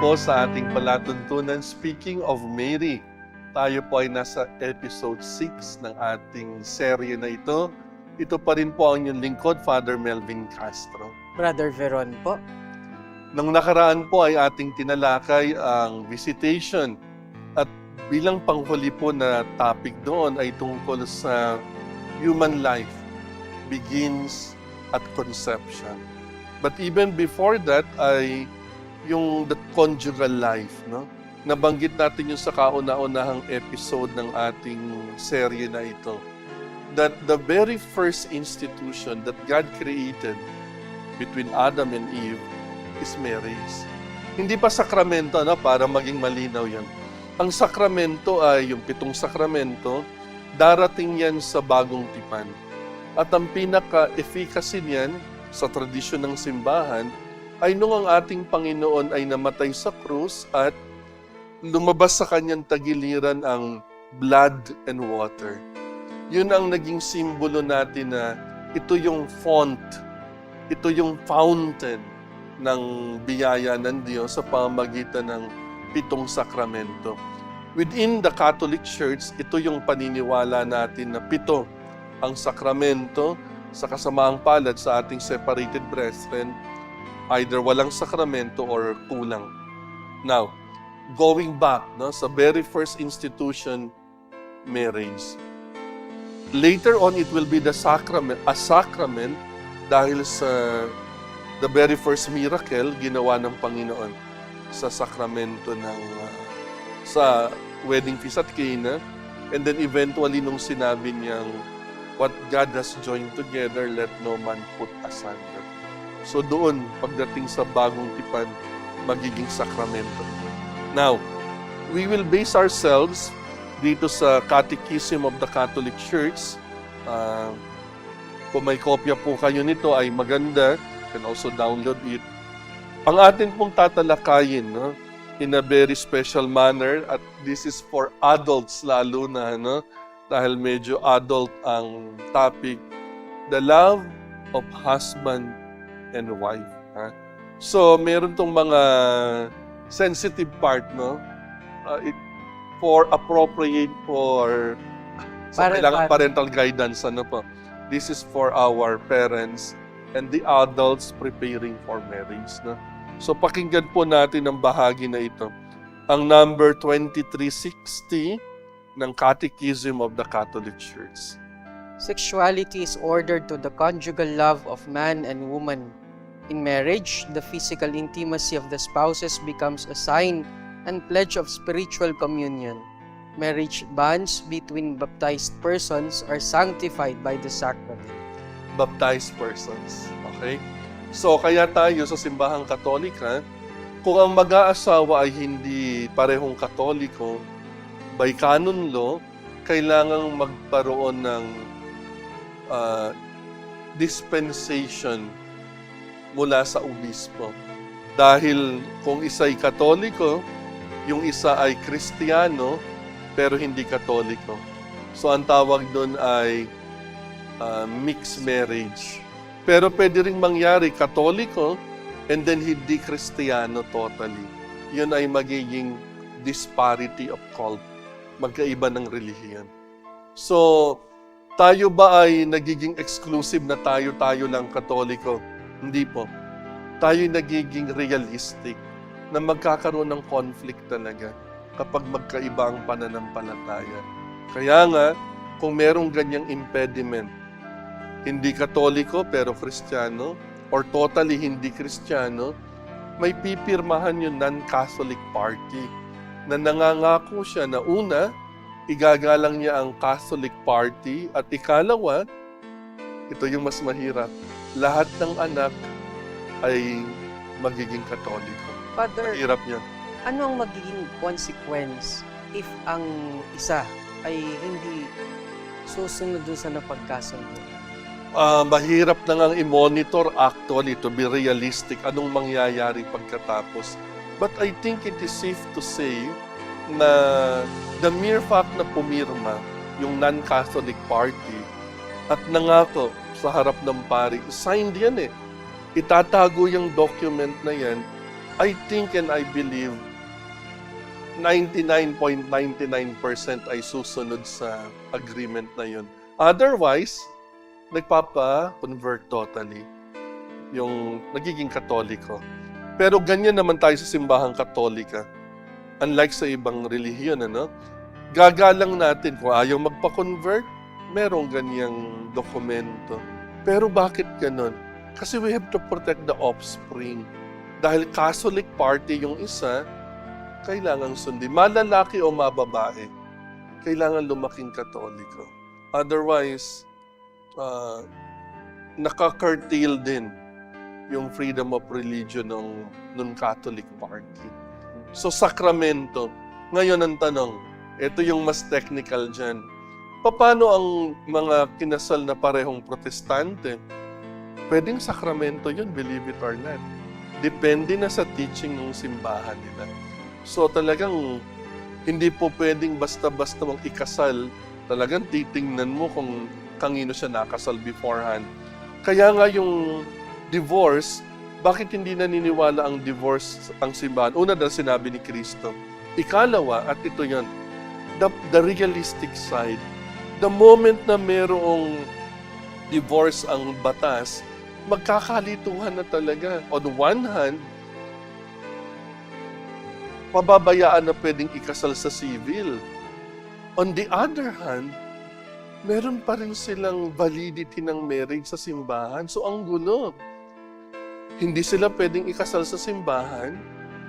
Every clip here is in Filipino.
po sa ating palatuntunan. Speaking of Mary, tayo po ay nasa episode 6 ng ating serye na ito. Ito pa rin po ang inyong lingkod, Father Melvin Castro. Brother Veron po. Nang nakaraan po ay ating tinalakay ang visitation at bilang panghuli po na topic doon ay tungkol sa human life begins at conception. But even before that ay yung the conjugal life, no? Nabanggit natin yung sa kauna-unahang episode ng ating serye na ito. That the very first institution that God created between Adam and Eve is marriage. Hindi pa sakramento, no? Para maging malinaw yan. Ang sakramento ay yung 7 sakramento, darating yan sa bagong tipan. At ang pinaka-efficacy niyan sa tradisyon ng simbahan ay nung ang ating Panginoon ay namatay sa krus at lumabas sa kanyang tagiliran ang blood and water. Yun ang naging simbolo natin na ito yung font, ito yung fountain ng biyaya ng Diyos sa pamamagitan ng 7 sakramento. Within the Catholic Church, ito yung paniniwala natin na 7 ang sakramento sa kasamaang palad sa ating separated brethren, either walang sakramento or kulang. Now, going back sa very first institution, marriage. Later on, it will be a sacrament dahil sa the very first miracle ginawa ng Panginoon sa sakramento ng sa wedding feast at Cana, and then eventually nung sinabi niyang what God has joined together, let no man put asunder. So doon, pagdating sa bagong tipan, magiging sakramento. Now, we will base ourselves dito sa Catechism of the Catholic Church. Kung may kopya po kayo nito ay maganda. You can also download it. Ang atin pong tatalakayin, no, in a very special manner, at this is for adults lalo na, no, dahil medyo adult ang topic, the love of husband and wife. So, meron tong mga sensitive part, no? For appropriate for kailangan parental guidance, ano po. This is for our parents and the adults preparing for marriage, no? So, pakinggan po natin ang bahagi na ito. Ang number 2360 ng Catechism of the Catholic Church. Sexuality is ordered to the conjugal love of man and woman. In marriage, the physical intimacy of the spouses becomes a sign and pledge of spiritual communion. Marriage bonds between baptized persons are sanctified by the sacrament. Baptized persons. Okay? So, kaya tayo sa simbahang Katolika, kung ang mag-aasawa ay hindi parehong Katoliko, by canon law, kailangang magkaroon ng dispensation mula sa obispo. Dahil kung isa'y Katoliko, yung isa ay Kristiyano, pero hindi Katoliko. So ang tawag doon ay mixed marriage. Pero pwede ring mangyari Katoliko and then hindi Kristiyano totally. Yun ay magiging disparity of cult. Magkaiba ng relihiyon. So, tayo ba ay nagiging exclusive na tayo lang Katoliko? Hindi po. Tayo nagiging realistic na magkakaroon ng conflict talaga kapag magkaiba ang pananampalataya. Kaya nga, kung merong ganyang impediment, hindi Katoliko pero Kristiyano, or totally hindi Kristiyano, may pipirmahan yung non-Catholic party na nangangako siya na una, igagalang niya ang Catholic party, at ikalawa, ito yung mas mahirap, lahat ng anak ay magiging Katoliko. Father, Mahirap yan. ano ang magiging consequence if ang isa ay hindi susunod dun sa napagkasundo? Mahirap na ngang i-monitor actually to be realistic anong mangyayari pagkatapos. But I think it is safe to say na the mere fact na pumirma yung non-Catholic party at nangako sa harap ng pari, signed yan eh. Itatago yung document na yan I think and I believe 99.99% ay susunod sa agreement na yun. Otherwise, nagpapa-convert totally yung nagiging Katoliko. Pero ganyan naman tayo sa simbahang Katolika. Unlike sa ibang relihiyon, gagalang natin kung ayaw magpa-convert, merong ganyang dokumento. Pero bakit ganon? Kasi we have to protect the offspring. Dahil Catholic party yung isa, kailangan sundin. Malalaki o mababae, kailangan lumaking Katoliko. Otherwise, naka-curtail din yung freedom of religion ng non-Catholic party. So, sakramento. Ngayon ang tanong, ito yung mas technical dyan. Paano ang mga kinasal na parehong protestante? Pwedeng sakramento yun, believe it or not. Depende na sa teaching ng simbahan nila. So talagang hindi po pwedeng basta-basta mong ikasal. Talagang titingnan mo kung kanino siya nakasal beforehand. Kaya nga yung divorce, bakit hindi naniniwala ang divorce ang simbahan? Una dahil sinabi ni Kristo. Ikalawa, at ito yan, the realistic side. The moment na merong divorce ang batas, magkakalituhan na talaga. On one hand, pababayaan na pwedeng ikasal sa civil. On the other hand, meron pa rin silang validity ng marriage sa simbahan. So ang gulo. Hindi sila pwedeng ikasal sa simbahan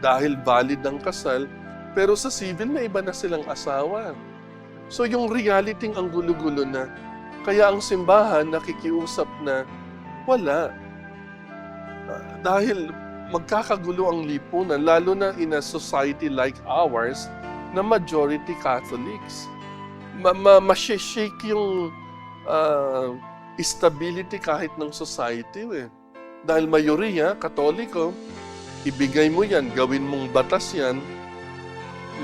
dahil valid ang kasal, pero sa civil may iba na silang asawa. So yung reality ang gulo-gulo na. Kaya ang simbahan nakikiusap na wala. Dahil magkakagulo ang lipunan, lalo na in a society like ours na majority Catholics. Masishake yung stability kahit ng society. Dahil mayoriya, Katoliko, ibigay mo yan, gawin mong batas yan,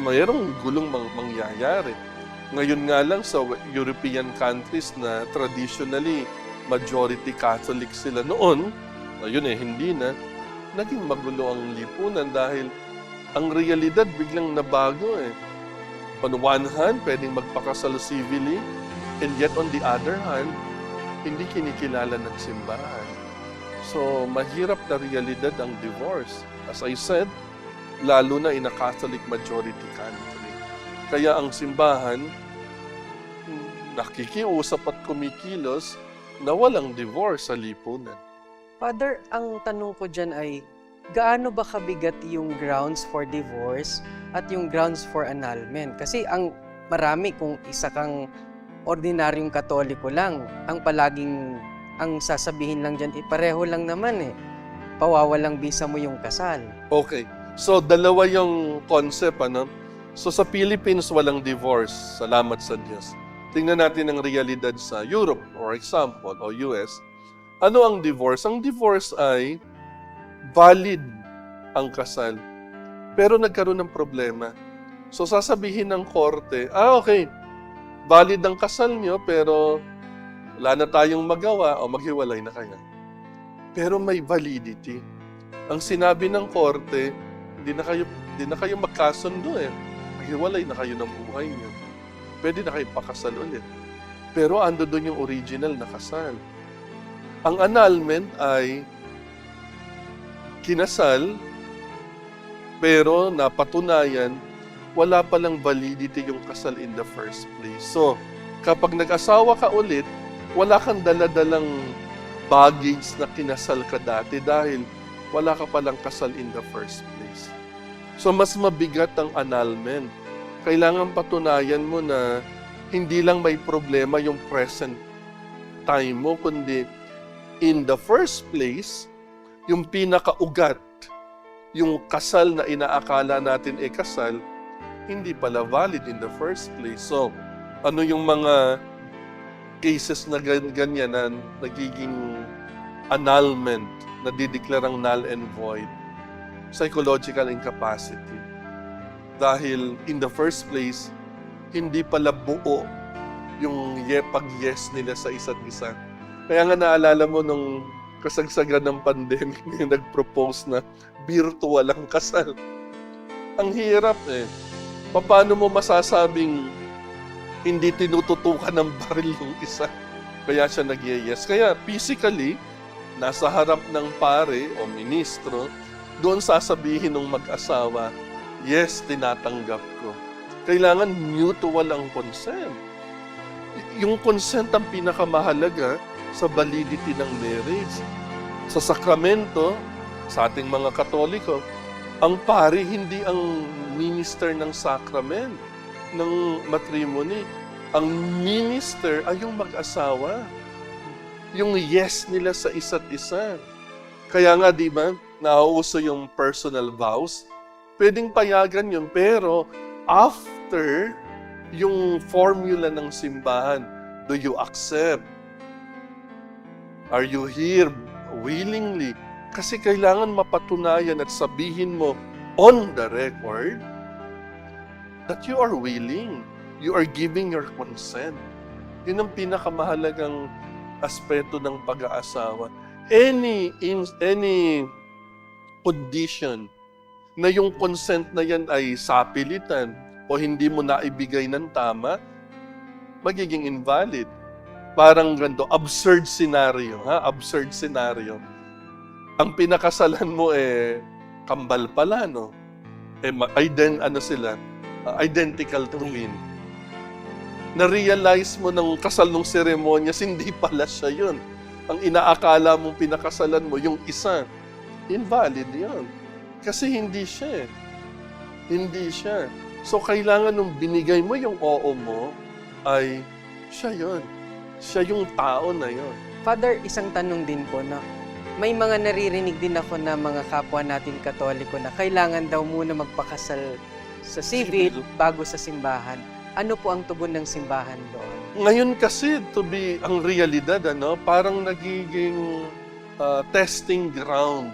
mayroong gulong mangyayari. Ngayon nga lang sa European countries na traditionally majority Catholic sila noon, ayun hindi na, naging magulo ang lipunan dahil ang realidad biglang nabago On one hand, pwedeng magpakasal civilly, and yet on the other hand, hindi kinikilala ng simbahan. So, mahirap na realidad ang divorce. As I said, lalo na in a Catholic majority country. Kaya ang simbahan, nakikiusap at kumikilos na walang divorce sa lipunan. Father, ang tanong ko dyan ay, gaano ba kabigat yung grounds for divorce at yung grounds for annulment? Kasi ang marami, kung isa kang ordinaryong Katoliko lang, ang palaging, ang sasabihin lang dyan, pareho lang naman pawawalang bisa mo yung kasal. Okay. So, dalawa yung concept, So, sa Philippines, walang divorce. Salamat sa Diyos. Tingnan natin ang realidad sa Europe, for example, o US. Ano ang divorce? Ang divorce ay valid ang kasal. Pero nagkaroon ng problema. So, sasabihin ng korte, okay, valid ang kasal nyo, pero wala na tayong magawa o maghiwalay na kayo. Pero may validity. Ang sinabi ng korte, hindi na kayo magkasundo Maghiwalay na kayo ng buhay nyo. Pwede na kayo pakasal ulit. Pero ando doon yung original na kasal. Ang annulment ay kinasal, pero napatunayan, wala palang validity yung kasal in the first place. So, kapag nag-asawa ka ulit, wala kang daladalang baggage na kinasal ka dati dahil wala ka palang kasal in the first place. So, mas mabigat ang annulment. Kailangan patunayan mo na hindi lang may problema yung present time mo, kundi in the first place, yung pinakaugat, yung kasal na inaakala natin kasal, hindi pala valid in the first place. So, ano yung mga cases na ganyan na nagiging annulment, na dideklarang null and void? Psychological incapacity. Dahil in the first place, hindi pala buo yung pag-yes nila sa isa't isa. Kaya nga naalala mo nung kasagsagan ng pandemic yung nag-propose na virtual ang kasal. Ang hirap eh. Paano mo masasabing hindi tinututukan ng baril yung isa? Kaya siya nag-yes. Kaya physically, nasa harap ng pare o ministro, doon sasabihin ng mag-asawa, yes, tinatanggap ko. Kailangan mutual ang consent. Yung consent ang pinakamahalaga sa validity ng marriage. Sa sakramento, sa ating mga Katoliko, ang pare hindi ang minister ng sacrament, ng matrimony. Ang minister ay yung mag-asawa. Yung yes nila sa isa't isa. Kaya nga, di ba, nauuso yung personal vows. Pwedeng payagan yun, pero after yung formula ng simbahan, do you accept? Are you here willingly? Kasi kailangan mapatunayan at sabihin mo on the record that you are willing. You are giving your consent. Yun ang pinakamahalagang aspeto ng pag-aasawa. Any condition na yung consent na yan ay sapilitan o hindi mo naibigay ng tama, magiging invalid. Parang ganito, absurd scenario. Absurd scenario. Ang pinakasalan mo kambal pala, no? Identical twin. Na-realize mo ng kasal ng seremonyas, hindi pala siya yun. Ang inaakala mong pinakasalan mo, yung isa, invalid yun. Kasi hindi siya. Hindi siya. So, kailangan nung binigay mo yung oo mo, ay siya yun. Siya yung tao na yun. Father, isang tanong din po na may mga naririnig din ako na mga kapwa natin Katoliko na kailangan daw muna magpakasal sa civil bago sa simbahan. Ano po ang tugon ng simbahan doon? Ngayon kasi, ang realidad, parang nagiging testing ground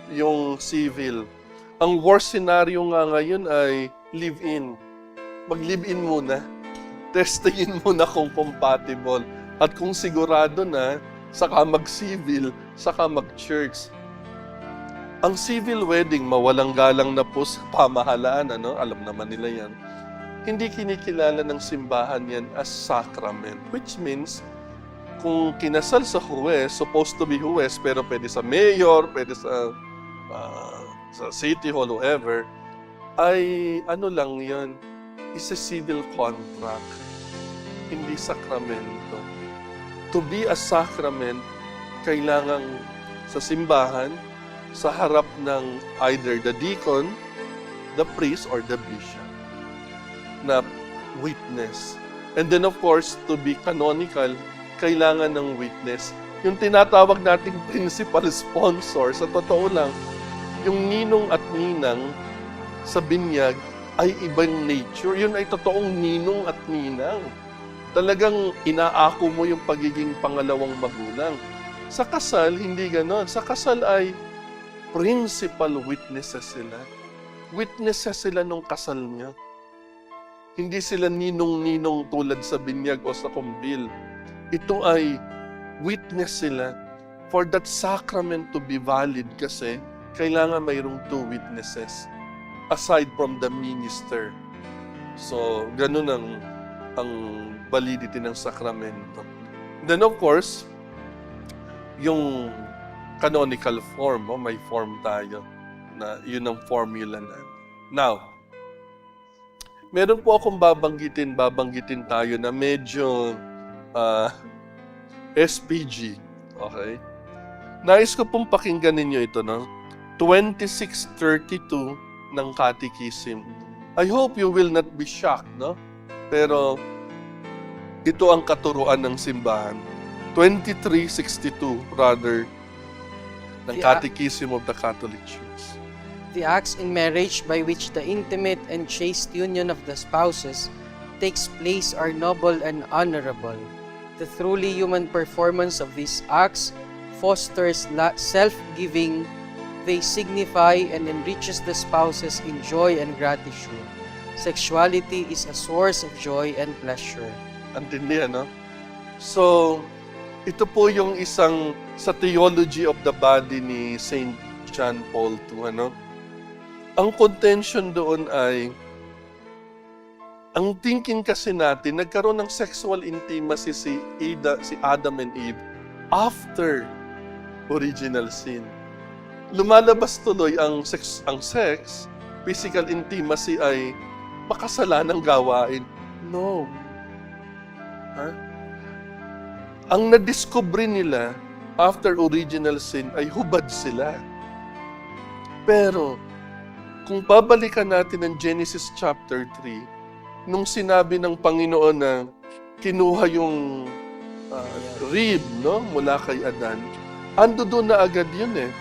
yung civil. Ang worst scenario nga ngayon ay live-in. Mag-live-in muna. Testingin muna kung compatible. At kung sigurado na, saka mag-civil, saka mag-church. Ang civil wedding, mawalang galang na po sa pamahalaan, alam naman nila yan. Hindi kinikilala ng simbahan yan as sacrament. Which means, kung kinasal sa huwes, supposed to be huwes, pero pwede sa mayor, pwede sa city hall, whoever, ay lang yan, is a civil contract, hindi sakramento. To be a sacrament, kailangan sa simbahan, sa harap ng either the deacon, the priest, or the bishop, na witness. And then of course, to be canonical, kailangan ng witness. Yung tinatawag nating principal sponsor, sa totoo lang, yung ninong at ninang sa binyag ay ibang nature. Yun ay totoong ninong at ninang. Talagang inaako mo yung pagiging pangalawang magulang. Sa kasal, hindi ganon. Sa kasal ay principal witnesses sila. Witnesses sila nung kasal niya. Hindi sila ninong-ninong tulad sa binyag o sa kumbil. Ito ay witness sila. For that sacrament to be valid kasi, kailangan mayroong two witnesses aside from the minister. So, ganun ang validity ng sakramento. Then of course, yung canonical form, may form tayo na yun ang formula na. Now, meron po akong babanggitin tayo na medyo SPG. Okay? Nais ko pong pakinggan ninyo ito, 2632 ng Catechism. I hope you will not be shocked, Pero ito ang katuruan ng simbahan. 2362, rather, ng Catechism of the Catholic Church. The acts in marriage by which the intimate and chaste union of the spouses takes place are noble and honorable. The truly human performance of these acts fosters self-giving. They signify and enriches the spouses in joy and gratitude. Sexuality is a source of joy and pleasure. Antindi, So, Ito po yung isang sa Theology of the Body ni Saint John Paul II. Ang contention doon ay, ang thinking kasi natin, nagkaroon ng sexual intimacy si Adam and Eve after original sin. Lumalabas tuloy ang sex, physical intimacy ay makasalanang gawain. No. Ang nadiscover nila after original sin ay hubad sila. Pero, kung babalikan natin ang Genesis chapter 3, nung sinabi ng Panginoon na kinuha yung rib, mula kay Adan, ando doon na agad yun eh.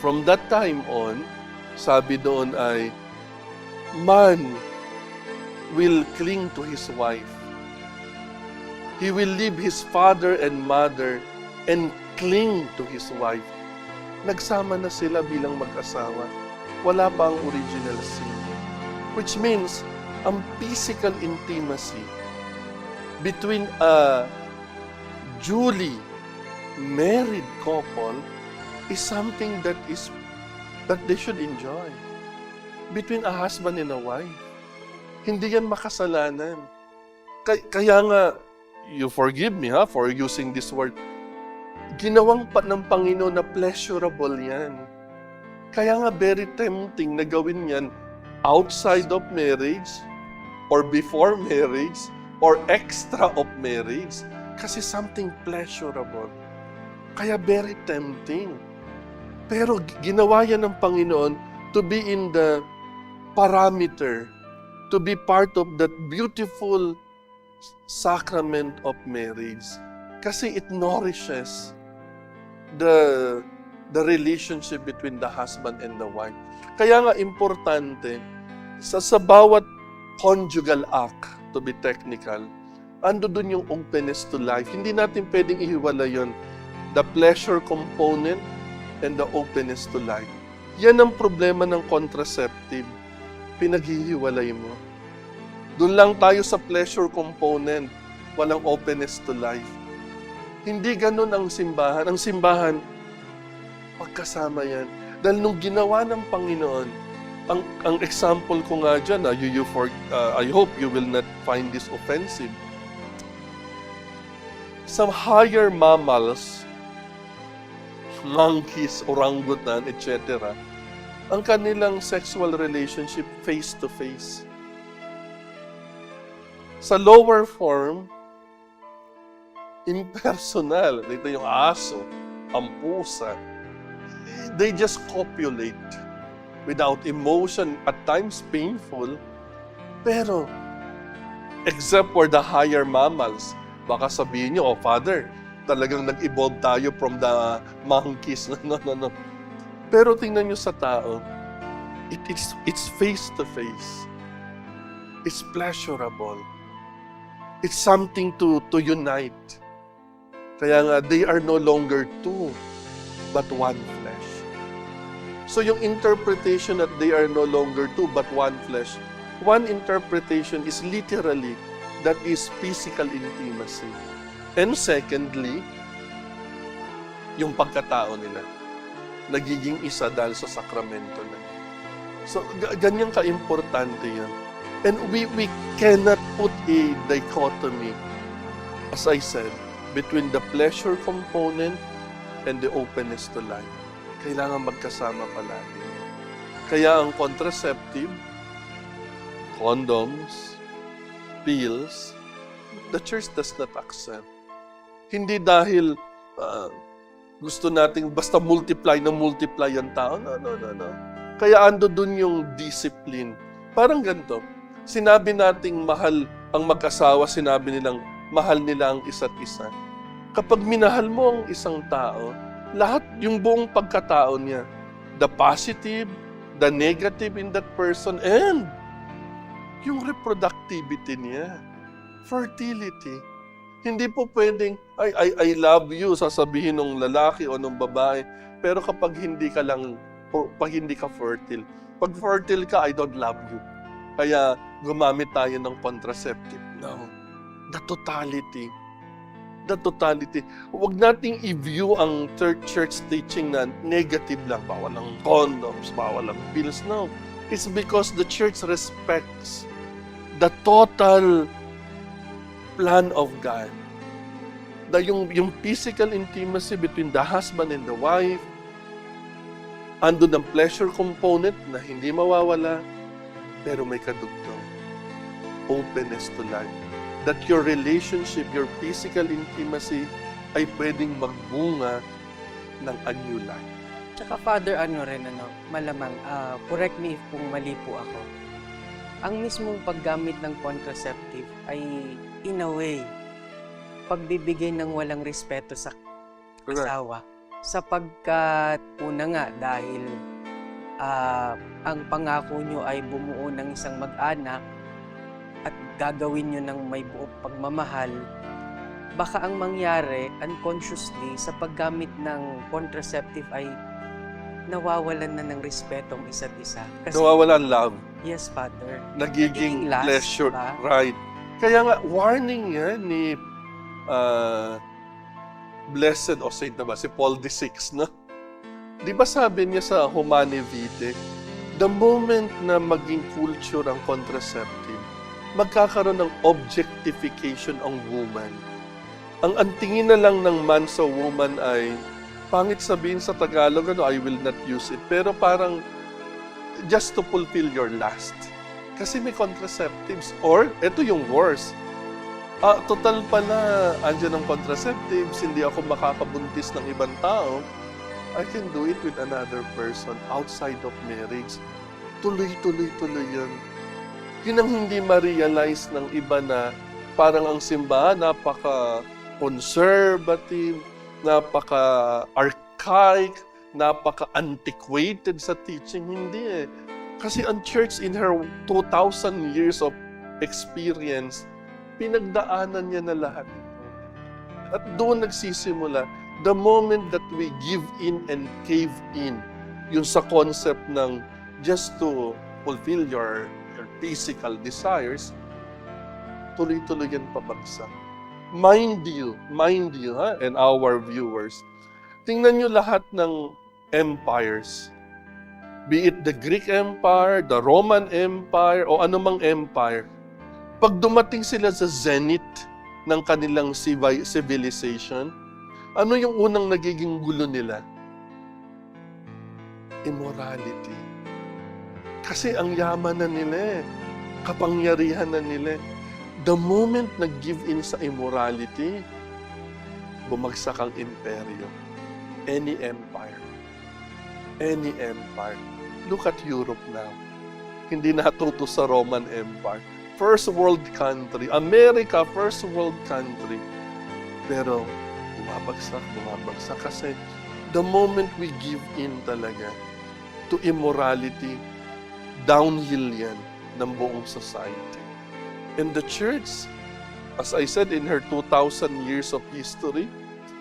From that time on, sabi doon ay, man will cling to his wife. He will leave his father and mother and cling to his wife. Nagsama na sila bilang mag-asawa. Wala pa ang original sin. Which means, ang physical intimacy between a duly married couple is something that they should enjoy. Between a husband and a wife. Hindi yan makasalanan. Kaya nga, you forgive me for using this word, ginawang ng Panginoon na pleasurable yan. Kaya nga very tempting na gawin yan outside of marriage, or before marriage, or extra of marriage, kasi something pleasurable. Kaya very tempting. Pero ginawa yan ng Panginoon to be in the parameter, to be part of that beautiful sacrament of marriage. Kasi it nourishes the relationship between the husband and the wife. Kaya nga importante, sa bawat conjugal act, to be technical, ando dun yung openness to life. Hindi natin pwedeng ihiwala yon, the pleasure component and the openness to life. Yan ang problema ng contraceptive. Pinaghihiwalay mo. Doon lang tayo sa pleasure component, walang openness to life. Hindi ganun ang simbahan. Ang simbahan, pagkasama yan. Dahil nung ginawa ng Panginoon, ang example ko nga dyan, I hope you will not find this offensive. Some higher mammals, monkeys, orangutan, etc., ang kanilang sexual relationship face-to-face. Sa lower form, impersonal. Dito yung aso, ang pusa. They just copulate without emotion, at times painful. Pero, except for the higher mammals, baka sabihin nyo, Father, talagang nag-evolve tayo from the monkeys. No. Pero tingnan nyo sa tao, it's face-to-face. It's pleasurable. It's something to unite. Kaya nga, they are no longer two, but one flesh. So yung interpretation that they are no longer two, but one flesh, one interpretation is literally, that is physical intimacy. And secondly, yung pagkatao nila, nagiging isa dahil sa sakramento na. So, ganyan ka-importante yan. And we cannot put a dichotomy, as I said, between the pleasure component and the openness to life. Kailangan magkasama palagi. Kaya ang contraceptive, condoms, pills, the church does not accept. Hindi dahil gusto nating basta multiply ang tao. No. Kaya ando dun yung discipline. Parang ganito, sinabi nating mahal ang mag-asawa, sinabi nilang mahal nila ang isa't isa. Kapag minahal mo ang isang tao, lahat yung buong pagkatao niya, the positive, the negative in that person, and yung reproductivity niya, fertility. Hindi po pwedeng, I love you, sasabihin ng lalaki o ng babae, pero kapag hindi ka fertile, pag fertile ka, I don't love you. Kaya gumamit tayo ng contraceptive. No. The totality. the totality. Huwag nating i-view ang church teaching na negative lang. Bawal ang condoms, bawal ang pills. No. It's because the church respects the total plan of God. Yung physical intimacy between the husband and the wife, andun ang pleasure component na hindi mawawala, pero may kadugtong openness to life. That your relationship, your physical intimacy ay pwedeng magbunga ng a new life. Tsaka Father, malamang, correct me if kung mali po ako. Ang mismong paggamit ng contraceptive ay, in a way, pagbibigay ng walang respeto sa asawa. Sapagkat, una nga, dahil ang pangako nyo ay bumuo ng isang mag-anak at gagawin nyo ng may buong pagmamahal, baka ang mangyari unconsciously sa paggamit ng contraceptive ay nawawalan na ng respeto ang isa't isa. Kasi, Nawawala ang love. yes, Father. Nagiging lust, pleasure. ba? Right. Kaya nga, warning yan ni Blessed o Saint na ba? Si Paul VI, no? Di ba sabi niya sa Humanae Vitae, the moment na maging culture ang contraceptive, magkakaroon ng objectification ang woman. Ang tingin na lang ng man sa woman ay, pangit sabihin sa Tagalog, I will not use it. Pero parang, just to fulfill your lust. Kasi may contraceptives. Or, ito yung worst. Total pala, andyan ang contraceptives, hindi ako makakabuntis ng ibang tao. I can do it with another person outside of marriage. Tuloy-tuloy yan. Yun ang hindi ma-realize ng iba na parang ang simbahan napaka-conservative, napaka-archaic, napaka-antiquated sa teaching. Hindi eh. Kasi ang church in her 2,000 years of experience, pinagdaanan niya na lahat. At doon nagsisimula, the moment that we give in and cave in, yung sa concept ng just to fulfill your physical desires, tuloy-tuloy yan pabagsak. Mind you, and our viewers, tingnan nyo lahat ng empires. Be it the Greek Empire, the Roman Empire, o anumang empire. Pag dumating sila sa zenith ng kanilang civilization, ano yung unang nagiging gulo nila? Immorality. Kasi ang yaman na nila eh. Kapangyarihan na nila. The moment nag-give in sa immorality, bumagsak ang imperyo. Any empire. Any empire. Look at Europe now. Hindi natuto sa Roman Empire. First world country. America, first world country. Pero, bumabagsak kasi the moment we give in talaga to immorality, downhill yan ng buong society. And the church, as I said, in her 2,000 years of history,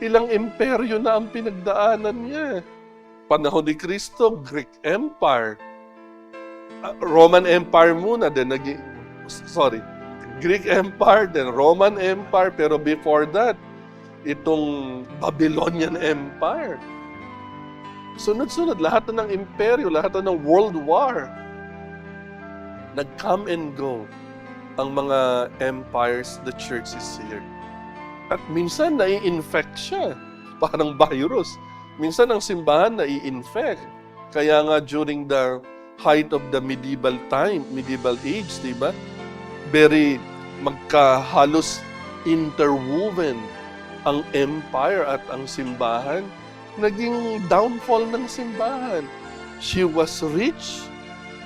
ilang imperyo na ang pinagdaanan niya. Panahon ni Cristo, Greek Empire. Roman Empire muna, then Greek Empire, then Roman Empire, pero before that, itong Babylonian Empire. Sunod-sunod, lahat na ng imperyo, lahat na ng world war. Nag-come and go ang mga empires, the church is here. At minsan, nai-infect siya. Parang virus. Minsan, ang simbahan nai-infect. Kaya nga, during the height of the medieval age, di ba? Very magkahalos interwoven ang empire at ang simbahan. Naging downfall ng simbahan. She was rich,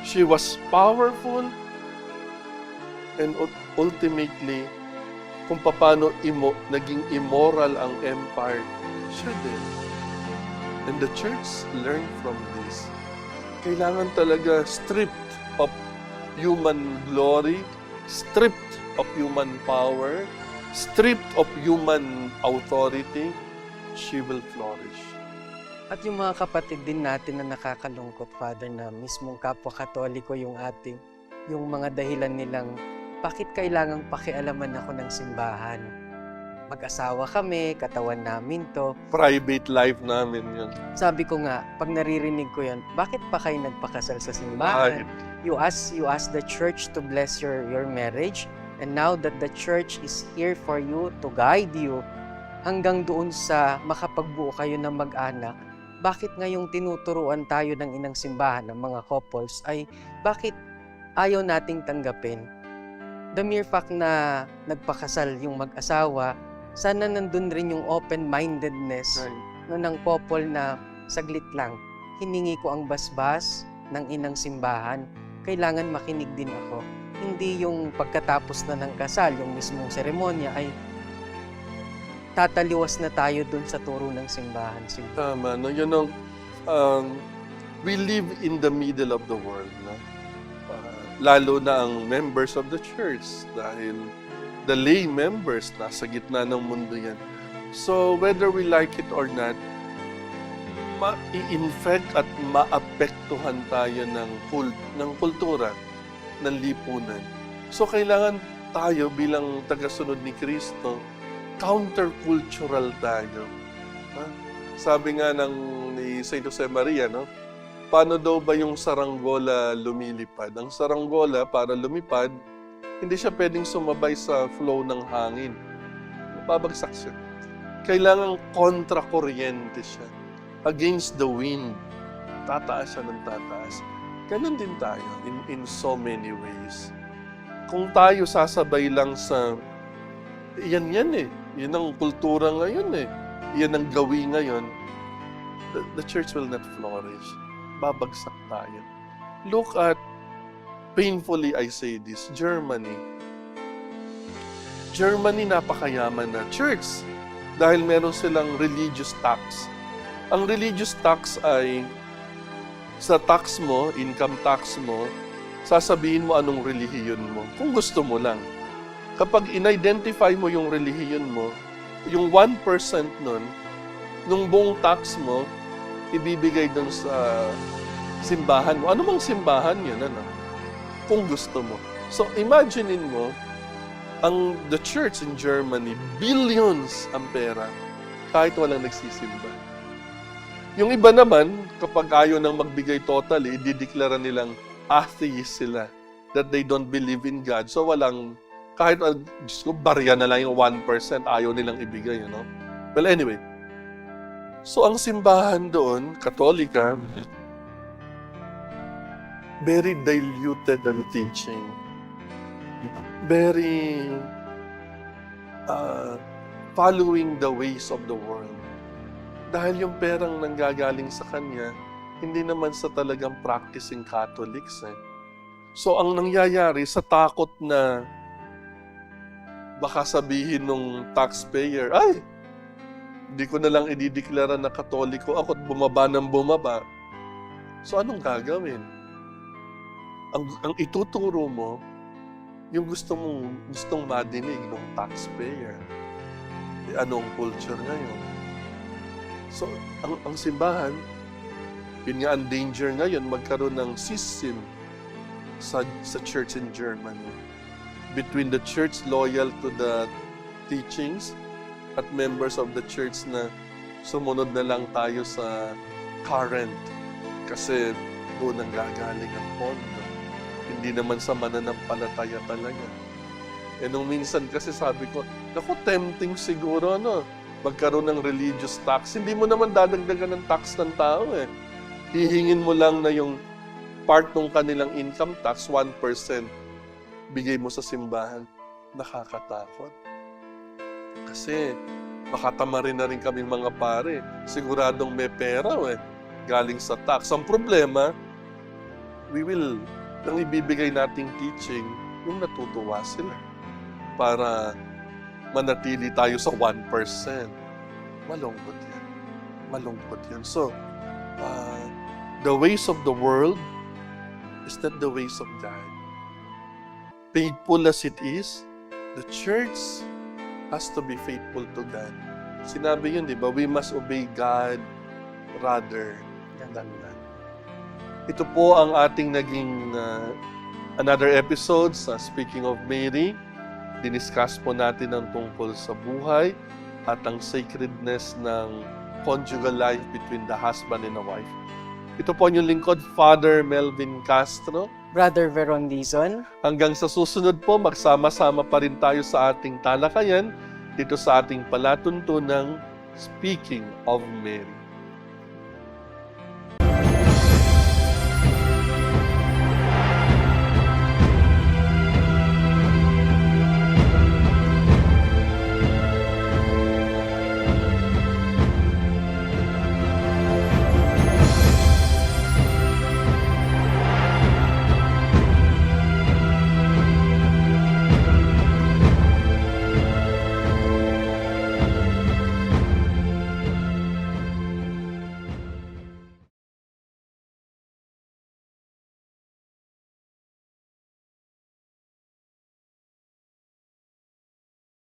she was powerful, and ultimately, kung paano naging immoral ang empire, siya din. And the church learned from this. Kailangan talaga stripped of human glory, stripped of human power, stripped of human authority, she will flourish. At yung mga kapatid din natin na nakakalungkot, Father, na mismong kapwa Katoliko yung mga dahilan nilang bakit kailangang pakialaman ako ng simbahan? mag-asawa kami, katawan namin to. Private life namin yun. Sabi ko nga, pag naririnig ko yan, bakit pa kayo nagpakasal sa simbahan? You ask the church to bless your marriage, and now that the church is here for you, to guide you, hanggang doon sa makapagbuo kayo ng mag-anak, bakit ngayong tinuturuan tayo ng inang simbahan ng mga couples ay bakit ayaw nating tanggapin? The mere fact na nagpakasal yung mag-asawa, sana nandun rin yung open-mindedness ng couple na saglit lang. Hiningi ko ang basbas ng inang simbahan, kailangan makinig din ako. Hindi yung pagkatapos na ng kasal, yung mismong seremonya ay tataliwas na tayo dun sa turo ng simbahan. Tama, no? We live in the middle of the world, no? Lalo na ang members of the church, dahil the lay members, nasa gitna ng mundo yan. So, whether we like it or not, ma-i-infect at maapektuhan tayo ng kultura, ng lipunan. So, kailangan tayo bilang tagasunod ni Kristo, countercultural tayo. Sabi nga ni Saint Jose Maria, no? Paano daw ba yung saranggola lumilipad? Ang saranggola, para lumipad, hindi siya pwedeng sumabay sa flow ng hangin. Babagsak siya. Kailangan kontra-kuryente siya. Against the wind. Tataas siya ng tataas. Ganun din tayo in so many ways. Kung tayo sasabay lang sa yan eh. Yan ang kultura ngayon eh. Yan ang gawi ngayon. The church will not flourish. Babagsak tayo. Look at, painfully I say this, Germany. Germany napakayaman na church dahil meron silang religious tax. Ang religious tax ay sa tax mo, income tax mo, sasabihin mo anong relihiyon mo. Kung gusto mo lang. Kapag in-identify mo yung relihiyon mo, yung 1% nun, nung buong tax mo, ibibigay dun sa simbahan mo. Ano mang simbahan yun, ano? Kung gusto mo. So, imaginein mo, the church in Germany, billions ang pera, kahit walang nagsisimba. Yung iba naman, kapag ayaw nang magbigay totally, idideklara nilang atheist sila, that they don't believe in God. So, walang kahit, Diyos ko, barya na lang yung 1%, ayaw nilang ibigay, you know? Well, anyway. So, ang simbahan doon, Katolika, very diluted ang teaching. Very following the ways of the world. Dahil yung perang nanggagaling sa kanya, hindi naman sa talagang practicing Catholics. So, ang nangyayari sa takot na baka sabihin nung taxpayer, ay, hindi ko na lang idideklara na Katoliko ako at bumaba ng bumaba. So anong gagawin? Ang ituturo mo, yung gustong madinig ng taxpayer. Anong culture ngayon? So ang simbahan, yun nga ang danger ngayon, magkaroon ng schism sa church in Germany. Between the church loyal to the teachings at members of the church na sumunod na lang tayo sa current kasi doon ang gagaling ang pondo. Hindi naman sa mananampalataya talaga. Nung minsan kasi sabi ko, naku, tempting siguro, magkaroon ng religious tax. Hindi mo naman dadagdagan ng tax ng tao eh. Hihingin mo lang na yung part ng kanilang income tax, 1%. Bigay mo sa simbahan, nakakatakot. Kasi baka tamarin na rin kami mga pare. Siguradong may pera galing sa tax. Ang problema, nang ibibigay nating teaching, yung natutuwa sila para manatili tayo sa 1%. Malungkot yan. Malungkot yan. So, the ways of the world is not the ways of God. Faithful as it is, the church has to be faithful to God. Sinabi yun, di ba? We must obey God rather than that. Ito po ang ating naging another episode sa Speaking of Mary. diniscuss po natin ang tungkol sa buhay at ang sacredness ng conjugal life between the husband and the wife. Ito po ang inyong lingkod, Father Melvin Castro. Brother Veron Dizon. Hanggang sa susunod po, magsama-sama pa rin tayo sa ating talakayan dito sa ating palatuntunang Speaking of Mary.